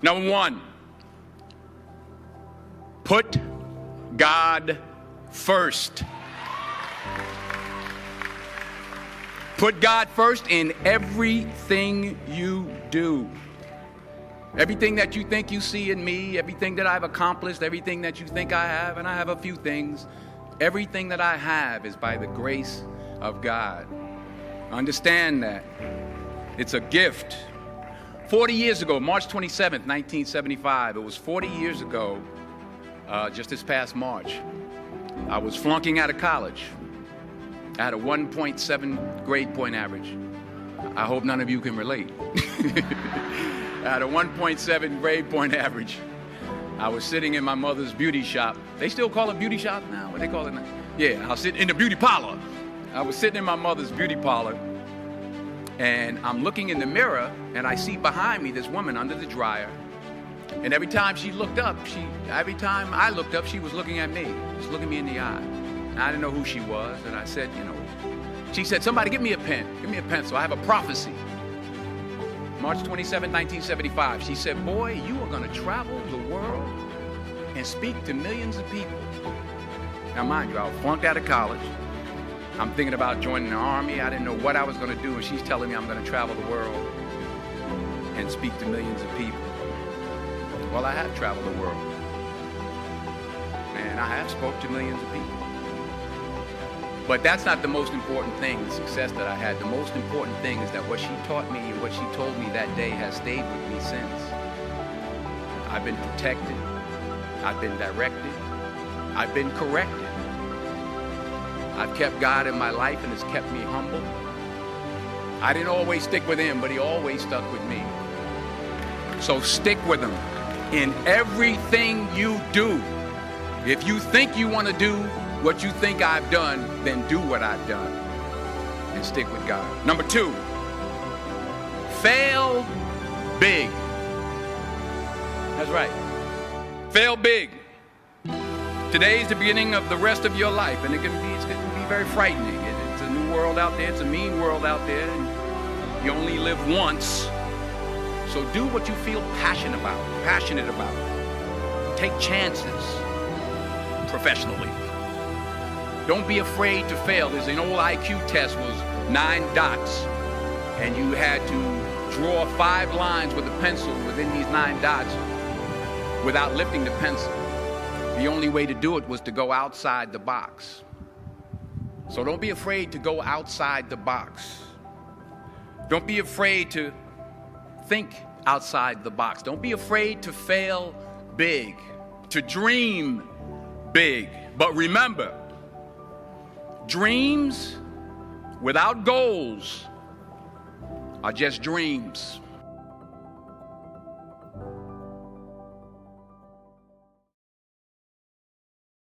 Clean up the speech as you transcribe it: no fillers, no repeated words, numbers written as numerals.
Number one, put God first. Put God first in everything you do. Everything that you think you see in me, everything that I've accomplished, everything that you think I have, and I have a few things, everything that I have is by the grace of God. Understand that. It's a gift. 40 years ago, March 27th, 1975, it was 40 years ago, just this past March, I was flunking out of college. I had a 1.7 grade point average. I hope none of you can relate. I had a 1.7 grade point average. I was sitting in my mother's beauty shop. They still call it beauty shop now? What they call it now? Yeah, I was sitting in the beauty parlor. I was sitting in my mother's beauty parlor, and I'm looking in the mirror, and I see behind me this woman under the dryer. And every time she looked up, every time I looked up, she was looking at me, just looking me in the eye. And I didn't know who she was, and I said, she said, somebody give me a pen, give me a pencil, I have a prophecy. March 27, 1975, she said, boy, you are gonna travel the world and speak to millions of people. Now mind you, I was flunked out of college. I'm thinking about joining the army. I didn't know what I was gonna do, and she's telling me I'm gonna travel the world and speak to millions of people. Well, I have traveled the world, and I have spoke to millions of people. But that's not the most important thing, the success that I had. The most important thing is that what she taught me and what she told me that day has stayed with me since. I've been protected, I've been directed, I've been corrected. I've kept God in my life, and it's kept me humble. I didn't always stick with him, but he always stuck with me. So stick with him in everything you do. If you think you want to do what you think I've done, then do what I've done and stick with God. Number two, fail big. That's right. Fail big. Today is the beginning of the rest of your life, and it's going to be very frightening. It's a new world out there. It's a mean world out there, and you only live once. So do what you feel passionate about. Take chances professionally. Don't be afraid to fail. There's an old IQ test, was 9 dots, and you had to draw 5 lines with a pencil within these 9 dots without lifting the pencil. The only way to do it was to go outside the box. So don't be afraid to go outside the box. Don't be afraid to think outside the box. Don't be afraid to fail big, to dream big. But remember, dreams without goals are just dreams.